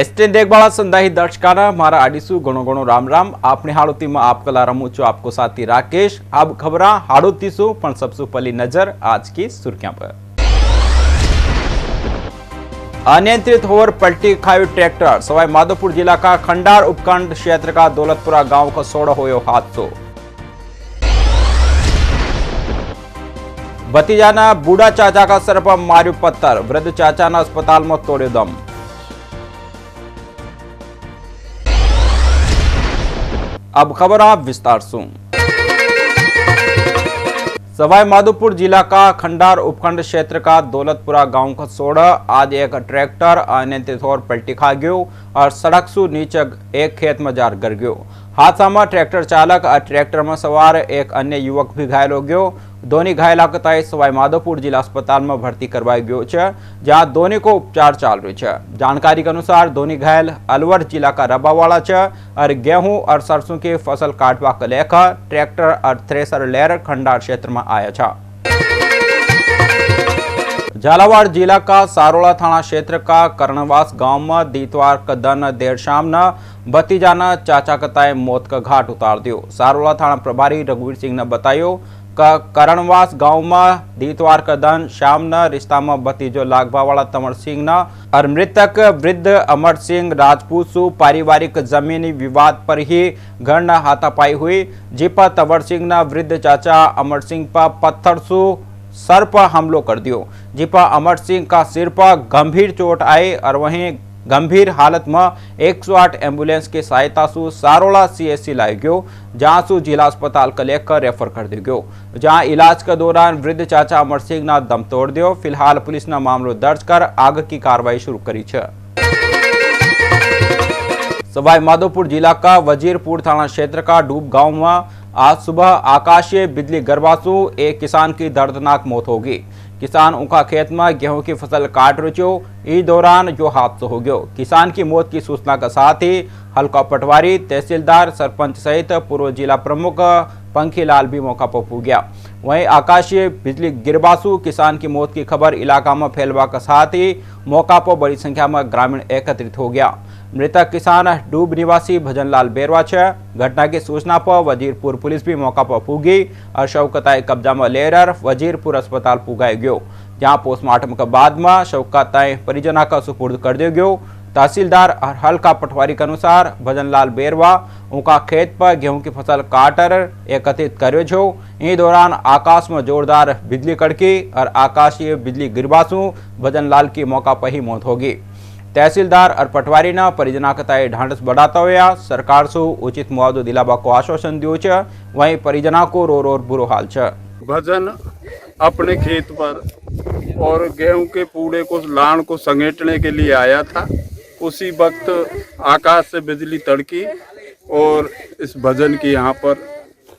ST देखभाल संदाही दर्शकाना मारा आड़ीसू घणो घणो राम राम। आपने हाड़ोती में आप कला रमू छो आपको साथी राकेश। अब खबर हाड़ोती सु पण सबसे पहली नजर आज की सुर्खियां पर। अनियंत्रित होकर पलटी खाई ट्रैक्टर। सवाई माधोपुर जिला का खंडार उपखंड क्षेत्र का दौलतपुरा गांव का सोड़ा होयो हादसो। भतीजाना बूढ़ा चाचा का सर पर मार्यो पत्थर। वृद्ध चाचा ना अस्पताल में तोड़े दम। अब खबर आप विस्तार से। सवाई माधोपुर जिला का खंडार उपखंड क्षेत्र का दौलतपुरा गांव का सोड़ा आज एक ट्रैक्टर अनियंत्रित होकर पलटी खा गयो और सड़क सु नीचे एक खेत में जार गिर गयो। हादसा में ट्रैक्टर चालक और ट्रैक्टर में सवार एक अन्य युवक भी घायल हो गयो। दोनों घायल कताई सवाई माधोपुर जिला अस्पताल में भर्ती करवाई गयो छे, जहां दोनों को उपचार चाल रही है। जानकारी के अनुसार दोनों घायल अलवर जिला का रबावाड़ा छे और गेहूं और सरसों की फसल काटवा के लेकर ट्रैक्टर और थ्रेसर लेर खंडार क्षेत्र में आया था। झालावाड़ जिला का सारोला थाना क्षेत्र का कर्णवास गांव में दीतवार का दिन देर शाम न भतीजाना चाचा कताए मौत का घाट उतार दियो। सारोला थाना प्रभारी रघुवीर सिंह ने बतायो का करणवास गांव में दीतवार का दिन शाम न रिश्ता में भतीजो लागभावाला तंवर सिंह न और मृतक वृद्ध अमर सिंह राजपूत सु पारिवारिक जमीनी विवाद पर ही घर न हाथापाई हुई, जिपा तंवर सिंह न वृद्ध चाचा अमर सिंह पर पत्थर सु सर पर हमलो कर दियो, जिपा अमर सिंह का सिर पर गंभीर चोट आई और वहीं गंभीर हालत में 108 एम्बुलेंस की सहायता सु सारोला सीएससी लाई गयो, जहां सु जिला अस्पताल का लेकर रेफर कर दियो गयो, जहां इलाज के दौरान वृद्ध चाचा अमर सिंह ना दम तोड़ दियो। फिलहाल पुलिस ने मामलो दर्ज कर आगे की कार्रवाई शुरू करी है। सवाई माधोपुर जिला का वजीरपुर थाना क्षेत्र का डूब गांव में आज सुबह आकाशीय बिजली गिरवा से एक किसान की दर्दनाक मौत होगी। किसान उनका खेत में गेहूं की फसल काट रहे हो, इस दौरान जो हादसा हो गयो। किसान की मौत की सूचना के साथ ही हल्का पटवारी, तहसीलदार, सरपंच सहित पूर्व जिला प्रमुख पंखीलाल भी मौका पर पहुंच गया। वहीं आकाशीय बिजली गिरवासु किसान की मौत की खबर इलाका में फैलवा के साथ ही मौका पर बड़ी संख्या में ग्रामीण एकत्रित हो गया। मृतक किसान डूब निवासी भजनलाल बेरवा है। घटना की सूचना पर वजीरपुर पुलिस भी मौका पर पहुंची और शव कताई कब्जा में लेकर वजीरपुर अस्पताल पुगाई गयो, जहां पोस्टमार्टम के बाद में शव कताई परिजना का सुपुर्द कर दिया गयो। तहसीलदार और हल्का पटवारी के अनुसार भजनलाल बेरवा उनका खेत पर गेहूं की फसल काटर एकत्रित करे छो। इस दौरान आकाश में जोरदार बिजली कड़की और आकाशीय बिजली गिरवासू भजनलाल की मौका पर ही मौत होगी। तहसीलदार और पटवारी ने परिजना कताई ढांढस बढ़ाता हुआ सरकार से उचित मुआवजो दिलावा को आश्वासन दियो छे। वहीं परिजना को रो बुरो हाल छे। भजन अपने खेत पर और गेहूं के पूड़े को लान को समेटने के लिए आया था। उसी वक्त आकाश से बिजली तड़की और इस भजन की यहाँ पर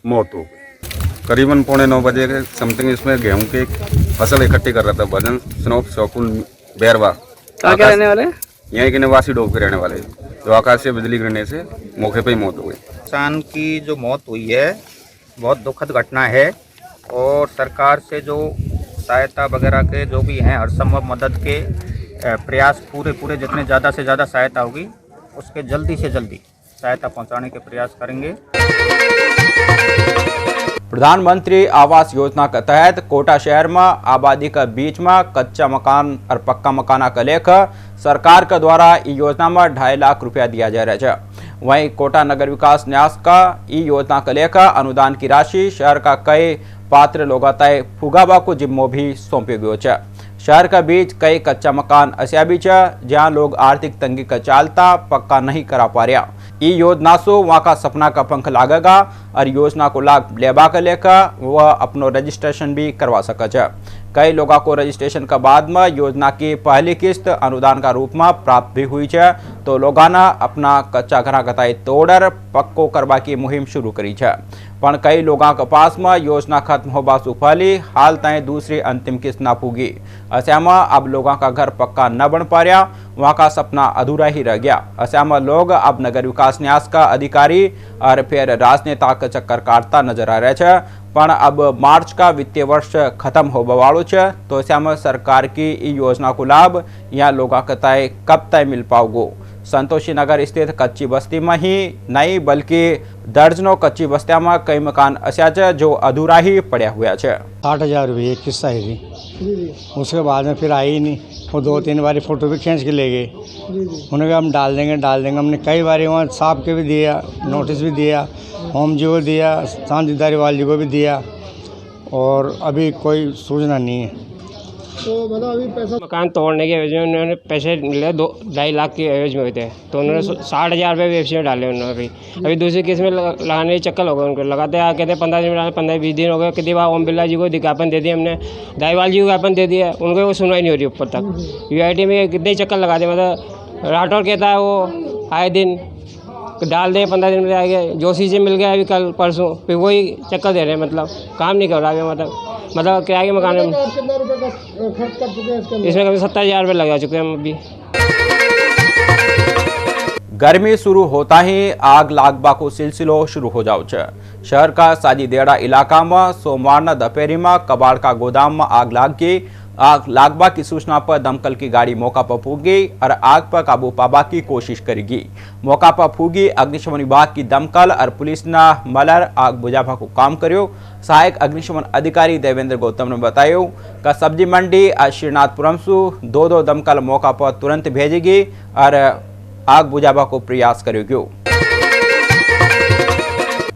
मौत हो गई। करीबन 9:15 बजे के समथिंग इसमें गेहूं के फसल इकट्ठी कर रहा था भजन स्नोप शौकुल बेरवा। कहाँ के रहने वाले? यहीं के निवासी डोब के रहने वाले, जो आकाश से बिजली गिरने से मौके पर ही मौत हो गई। किसान की जो मौत हुई है बहुत दुखद घटना है और सरकार से जो सहायता वगैरह के जो भी हैं हर संभव मदद के प्रयास पूरे जितने ज़्यादा से ज़्यादा सहायता होगी उसके जल्दी से जल्दी सहायता पहुंचाने के प्रयास करेंगे। प्रधानमंत्री आवास योजना के तहत कोटा शहर में आबादी के बीच में कच्चा मकान और पक्का मकाना का लेकर सरकार के द्वारा इस योजना में 2.5 लाख रुपया दिया जा रहा है। वहीं कोटा नगर विकास न्यास का इस योजना को लेकर अनुदान की राशि शहर का कई पात्र लोग तय फुगाबा को जिम्मो भी सौंपे गयो है। शहर के बीच कई कच्चा मकान ऐसा भी है जहां लोग आर्थिक तंगी का चालता पक्का नहीं करा पा रहा। ई योजना से वहाँ का सपना का पंख लागेगा और योजना को लाभ लेबा के लेकर वह अपनो रजिस्ट्रेशन भी करवा सके। कई लोगों को रजिस्ट्रेशन के बाद में योजना की पहली किस्त अनुदान का रूप में प्राप्त भी हुई है, तो लोगों ने अपना कच्चा घर कताई तोड़र पक्को करवा की मुहिम शुरू करी है। पण कई लोगों के पास में योजना खत्म होबा से पहले हाल तय दूसरी अंतिम किस्त न पुगी। ऐसा में अब लोगों का घर पक्का न बन पा रहा, वहाँ का सपना अधूरा ही रह गया। ऐसा में लोग अब नगर विकास न्यास का अधिकारी और फिर राजनेता का चक्कर काटता नजर आ रहे हैं। पण अब मार्च का वित्तीय वर्ष खत्म होबा वाळो छे, तो ऐसा में सरकार की योजना को लाभ यहाँ लोगों के तय कब तय मिल पाओगो। संतोषी नगर स्थित कच्ची बस्ती में ही नहीं बल्कि दर्जनों कच्ची बस्तियां में कई मकान ऐसा है जो अधूरा ही पड़ा हुआ है। 60,000 रुपये एक किस्सा है जी। उसके बाद में फिर आई नहीं, वो 2-3 बारी फ़ोटो भी खींच के ले गए। उन्होंने कहा हम डाल देंगे। हमने कई बारी वहाँ साहब के भी दिया, नोटिस भी दिया, होम जी को दिया, सांझीदारी वाले जी को भी दिया, और अभी कोई सूचना नहीं है। तो मतलब अभी पैसा मकान तोड़ने के एवज में उन्होंने पैसे मिले 2-2.5 लाख के एवज में हुए थे, तो उन्होंने 60,000 रुपये वेबसाइट में डाले उन्होंने। अभी दूसरी केस में लगाने चक्कर हो गए उनको, लगाते आ कहते 15 दिन डाले, 15-20 दिन हो गए। कितनी बार ओम बिरला जी को ज्ञापन दे दिए हमने, दाईवाल जी को ज्ञापन दे दिया, उनको कोई सुनवाई नहीं हो रही ऊपर तक। UIT में कितने चक्कर लगा दे, मतलब राठौर कहता है वो आए दिन डाल दें, 15 दिन में आएंगे, जोशी से मिल गया अभी कल परसों, फिर वही चक्कर दे रहे हैं, मतलब काम नहीं कर रहा है। मतलब किराए के मकान में कितना रुपए का खर्च कर चुके हैं इसमें कभी 70,000 रुपये लगा चुके हैं हम अभी। गर्मी शुरू होता ही आग लागबा को सिलसिलो शुरू हो जाओ छे। शहर का साजीदेड़ा इलाका में सोमवार दोपहरी में कबाड़ का गोदाम में आग लागबा की सूचना पर दमकल की गाड़ी मौका पर पहुंची और आग पर काबू पाबा की कोशिश करेगी। मौका पर पहुंची अग्निशमन विभाग की दमकल और पुलिस ने मलर आग बुझावा को काम कर्यो। सहायक अग्निशमन अधिकारी देवेंद्र गौतम ने बताया कि सब्जी मंडी और श्रीनाथपुरम से 2 दमकल मौका पर तुरंत भेजेगी और आग बुझावा को प्रयास करेगी।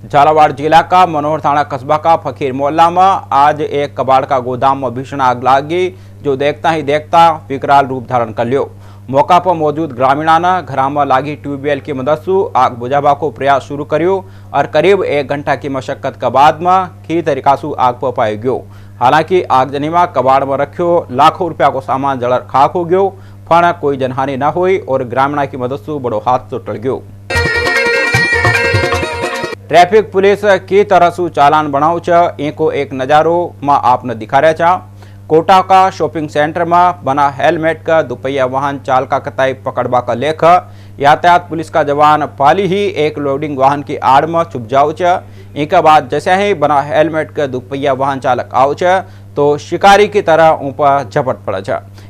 झालावाड़ जिला का मनोहर थाना कस्बा का फकीर मोहल्ला में आज एक कबाड़ का गोदाम में भीषण आग लगी, जो देखता ही देखता विकराल रूप धारण कर लियो। मौका पर मौजूद ग्रामीणों ने घर में लगी ट्यूबवेल की मदद से आग बुझावा को प्रयास शुरू करियो और करीब 1 घंटा की मशक्कत के बाद में खी तरीका से आग पर पाई गयो। हालांकि आगजनी में कबाड़ में रखियो लाखों रुपया को सामान जलर खाक हो गयो, पण कोई जनहानि न हुई और ग्रामीणों की मदद से बड़ो हादसो टल गयो। ट्रैफिक पुलिस की तरह से चालान बनाओ एको एक नजारो में आपने दिखा रहा था। कोटा का शॉपिंग सेंटर में बना हेलमेट का दुपहिया वाहन चालका कताई पकड़वा का लेख यातायात पुलिस का जवान पाली ही एक लोडिंग वाहन की आड़ में छुप जाओ एक बाद जैसे ही बना हेलमेट का दुपहिया वाहन चालक आओ तो शिकारी की तरह ऊपर झपट पड़े।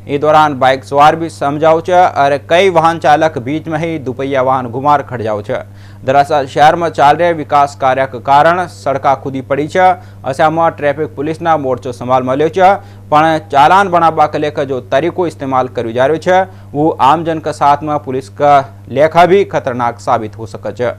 इस दौरान बाइक सवार भी समझाओ और कई वाहन चालक बीच में ही दुपहिया वाहन घुमार खड़ जाओ। दरअसल शहर में चाल रहे विकास कार्य के कारण सड़क खुदी पड़ी है। ऐसा में ट्रैफिक पुलिस ना मोर्चो संभाल मळ्यो पण चालान बनावा के लेख जो तरीको इस्तेमाल कर्यो जा रह्यो छे वो आमजन के साथ में पुलिस का लेखा भी खतरनाक साबित हो सके छे।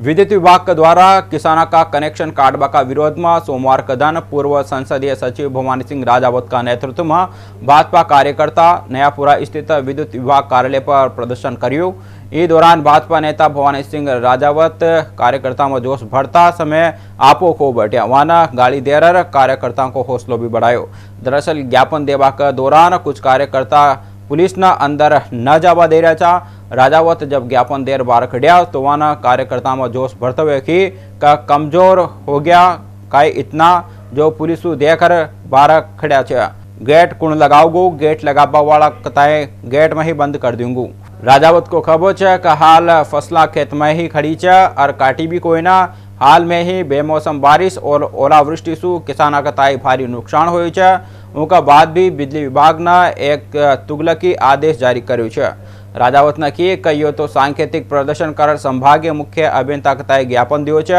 विद्युत विभाग के द्वारा किसानों का कनेक्शन काटवा का विरोध में सोमवार के दिन पूर्व संसदीय सचिव भवानी सिंह राजावत का नेतृत्व में भाजपा कार्यकर्ता नयापुरा स्थित विद्युत विभाग कार्यालय पर प्रदर्शन कर्यो। इस दौरान भाजपा नेता भवानी सिंह राजावत कार्यकर्ता में जोश भरता समय आपो को बैठा वहां गाली देकर कार्यकर्ताओं को हौसलो भी बढ़ायो। दरअसल ज्ञापन देवा के दौरान कुछ कार्यकर्ता पुलिस न अंदर न जावा दे रहा था। राजावत जब ज्ञापन देर बार खड़िया तो वहां कार्यकर्ता में जोश भरते हुए कि का कमजोर हो गया का इतना जो पुलिस देकर बार खड़िया छे। गेट कुण लगाओगो, गेट लगाबा वाला कताए गेट में ही बंद कर दूंगू। राजावत को खबर है कि हाल फसला खेत में ही खड़ी है और काटी भी कोई ना। हाल में ही बेमौसम बारिश और ओलावृष्टि से किसानों का ताई भारी नुकसान हुई है। उनका बाद भी बिजली विभाग ने एक तुगलकी आदेश जारी कर्यो छे। राजावत ने कहियो तो सांकेतिक प्रदर्शन कर संभागीय मुख्य अभियंता कताए ज्ञापन दियो छे।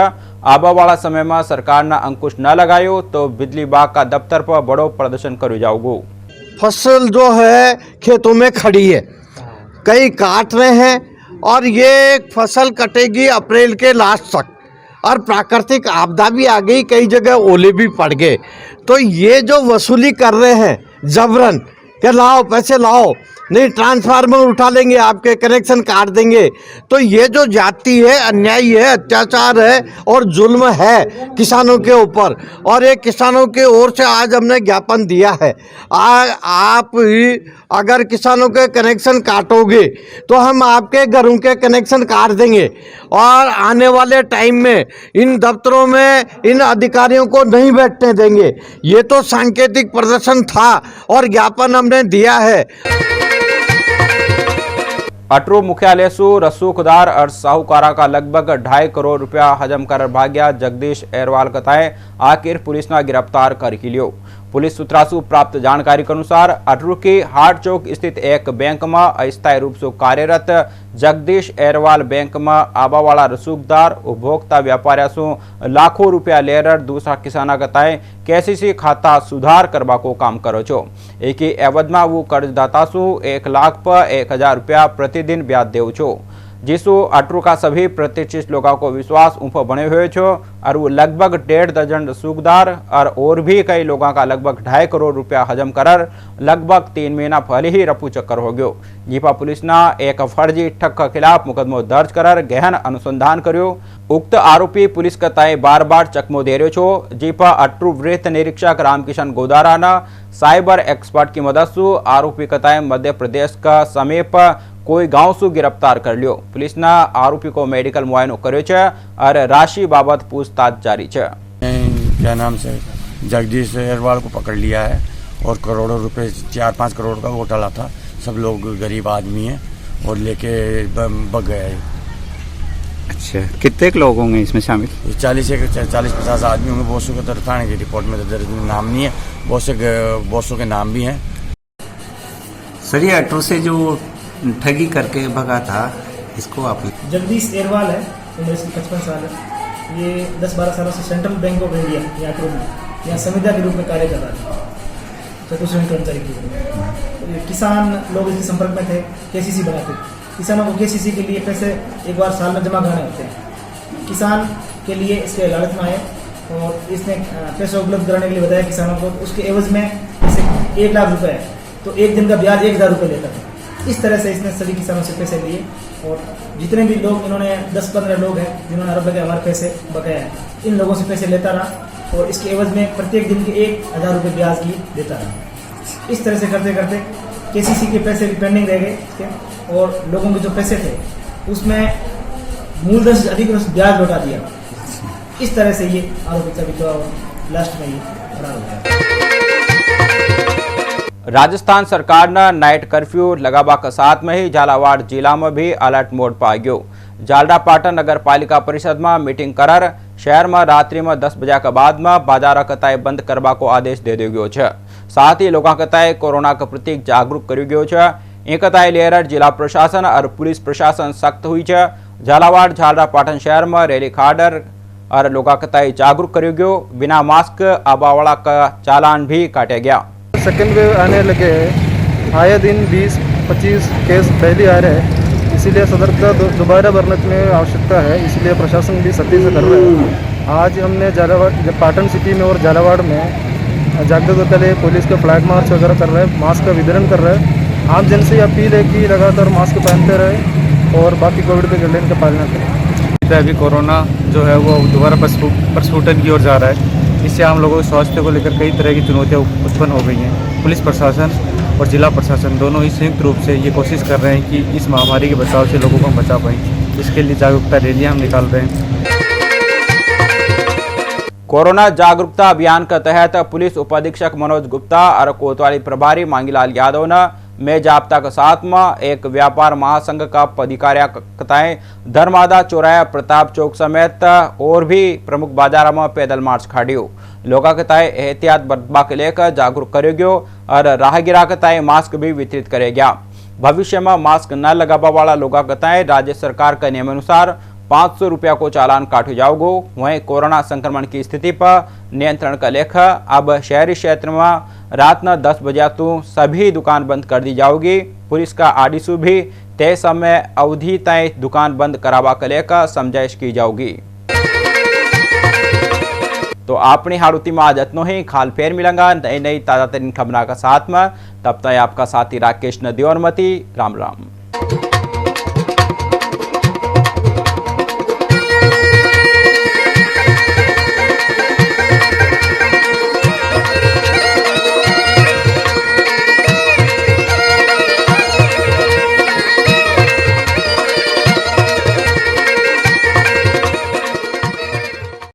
आबा वाला समय में सरकार ने अंकुश न लगायो तो बिजली विभाग का दफ्तर पर बड़ो प्रदर्शन कर्यो जाओगो। फसल जो है खेतों में खड़ी है, कई काट रहे हैं और ये फसल कटेगी अप्रैल के लास्ट तक और प्राकृतिक आपदा भी आ गई, कई जगह ओले भी पड़ गए। तो ये जो वसूली कर रहे हैं जबरन कि लाओ पैसे लाओ, नहीं ट्रांसफार्मर उठा लेंगे, आपके कनेक्शन काट देंगे, तो ये जो जाति है, अन्याय है, अत्याचार है और जुल्म है किसानों के ऊपर। और ये किसानों के ओर से आज हमने ज्ञापन दिया है। आप ही अगर किसानों के कनेक्शन काटोगे तो हम आपके घरों के कनेक्शन काट देंगे और आने वाले टाइम में इन दफ्तरों में इन अधिकारियों को नहीं बैठने देंगे। ये तो सांकेतिक प्रदर्शन था और ज्ञापन हमने दिया है। अटरू मुख्यालय से रसूखदार और साहूकारा का लगभग 2.5 करोड़ रुपया हजम कर भाग्या जगदीश एरवाल कताए आखिर पुलिस ने गिरफ्तार कर लियो। पुलिस सूत्रासु प्राप्त जानकारी के अनुसार अटरू की हाट चौक स्थित एक बैंक में अस्थायी रूप से कार्यरत जगदीश एरवाल बैंक में आबावाला रसूखदार उपभोक्ता व्यापारियों से लाखों रुपया लेकर दूसरा किसाना कताए केसीसी खाता सुधार करवा को काम करो छो। एक ही एवज में वो कर्जदाता सु 1 लाख पर 1000 रुपया प्रतिदिन ब्याज देव छो, जिसो अटरू का सभी प्रतिष्ठित लोगों को विश्वास ऊपर बने हुए छो और वो लगभग 1.5 दर्जन रसूखदार और भी कई लोगों का लगभग 2.5 करोड़ रुपया हजम कर लगभग 3 महीना पहले ही रफू चक्कर हो गयो। जीपा पुलिस ने एक फर्जी ठग के खिलाफ मुकदमो दर्ज कर गहन अनुसंधान करो। उक्त आरोपी पुलिस कताए बार बार चकमो दे रहो छो। जीपा अटरू वृत्त निरीक्षक रामकिशन गोदारा ने साइबर एक्सपर्ट की मदद से आरोपी कताए मध्य प्रदेश का समीप कोई गांव से गिरफ्तार कर लियो। पुलिस ने आरोपी को मेडिकल मुआयनो कर्यो छे और राशि बाबत पूछताछ जारी छे। क्या नाम से जगदीश एरवाल को पकड़ लिया है और करोड़ों रुपए 4-5 करोड़ का घोटाला था। सब लोग गरीब आदमी हैं और लेके बग गए। अच्छा, कितने लोग होंगे इसमें शामिल? 40-50 आदमी होंगे। बहुत सौ के थाने की रिपोर्ट में दर्ज नाम नहीं है, बहुत सौ के नाम भी हैं। सर, ये अटरू से जो ठगी करके भगा था, इसको आप? जगदीश एरवाल है, उम्र इसकी 55 साल है। ये 10-12 सालों से सेंट्रल बैंक ऑफ इंडिया यहाँ अटरू में यहाँ संविदा के रूप में कार्य कर रहा था, चतुर्श्रेणी कर्मचारी के रूप में। किसान लोग इसके संपर्क में थे, केसीसी बनाते। किसानों को केसीसी के लिए पैसे एक बार साल में जमा कराने होते हैं। किसान के लिए इसके लालच में आए और इसने पैसे उपलब्ध कराने के लिए बताया किसानों को। उसके एवज में जैसे 1 लाख रुपए है तो एक दिन का ब्याज 1000 रुपये लेता था। इस तरह से इसने सभी किसानों से पैसे लिए और जितने भी लोग, इन्होंने 10-15 लोग हैं जिन्होंने अरब लगे हमारे पैसे बकाया है, इन लोगों से पैसे लेता रहा और इसके एवज में प्रत्येक दिन के 1000 रुपये ब्याज की देता रहा। इस तरह से करते करते केसीसी के पैसे भी पेंडिंग रह गए और लोगों के जो पैसे थे उसमें मूलधन से अधिक ब्याज लौटा दिया। इस तरह से ये आरोपी सभी तो लास्ट में ये फरार हो गया। राजस्थान सरकार ने नाइट कर्फ्यू लगावा के साथ में ही झालावाड़ जिला में भी अलर्ट मोड पा गयो। झालरापाटन नगर पालिका परिषद में मीटिंग कर शहर में रात्रि में 10 बजे के बाद में बाजार कताए बंद करवा को आदेश दे दियो गयो छे। साथ ही लोगों कताए कोरोना के प्रति जागरूक करो गयो छे। एक कताए लेकर जिला प्रशासन और पुलिस प्रशासन सख्त हुई है। झालावाड़ झालरापाटन शहर में रैली काढर और लोगों कताए जागरूक करो गयो। बिना मास्क आबावाला का चालान भी काटा गया। सेकेंड वेव आने लगे हैं, आए दिन 20-25 केस डेली आ रहे हैं, इसीलिए सतर्कता दोबारा बरतने में आवश्यकता है। इसलिए प्रशासन भी सख्ती से कर रहे हैं। आज हमने झालावाड़ पाटन सिटी में और झालावाड़ में जागरूकता के लिए पुलिस के फ्लैग मार्च वगैरह कर रहे हैं, मास्क का वितरण कर रहे हैं। आम जन से अपील है कि लगातार मास्क पहनते रहे और बाकी कोविड के गाइडलाइन का पालना करें। अभी कोरोना जो है वो दोबारा प्रस्फुटन की ओर जा रहा है। इससे आम लोगों के स्वास्थ्य को लेकर कई तरह की चुनौतियां उत्पन्न हो गई हैं। पुलिस प्रशासन और जिला प्रशासन दोनों ही संयुक्त रूप से ये कोशिश कर रहे हैं कि इस महामारी के बचाव से लोगों को हम बचा पाएँ। इसके लिए जागरूकता रैलियां हम निकाल रहे हैं। कोरोना जागरूकता अभियान के तहत पुलिस उपाधीक्षक मनोज गुप्ता और कोतवाली प्रभारी मांगीलाल यादव ने में जाब्ता के साथ में एक व्यापार महासंघ का पदाधिकारी धर्मादा चौराया प्रताप चौक समेत और भी प्रमुख बाजारों में पैदल मार्च काढ़ियो। लोगों के ताए एहतियात बरतवा के लेकर जागरूक करे गयो और राहगीरा के ताए मास्क भी वितरित करे गया। भविष्य में मास्क न लगावा वाला लोगों के ताए राज्य सरकार के नियमानुसार 500 रुपया को चालान काटो जाओगो। वहीं कोरोना संक्रमण की स्थिति पर नियंत्रण का लेखा अब शहरी क्षेत्र में रात न 10 बजे तो सभी दुकान बंद कर दी जाओगी। पुलिस का आदेशु भी तय समय अवधि तय दुकान बंद करावा के लेकर समझाइश की जाओगी। तो अपनी हारुति में आज इतना ही। खाल फेर मिलेंगा नई नई ताजा तरीन खबरों का साथ में। तब तक आपका साथी राकेश नदी और मती। राम राम।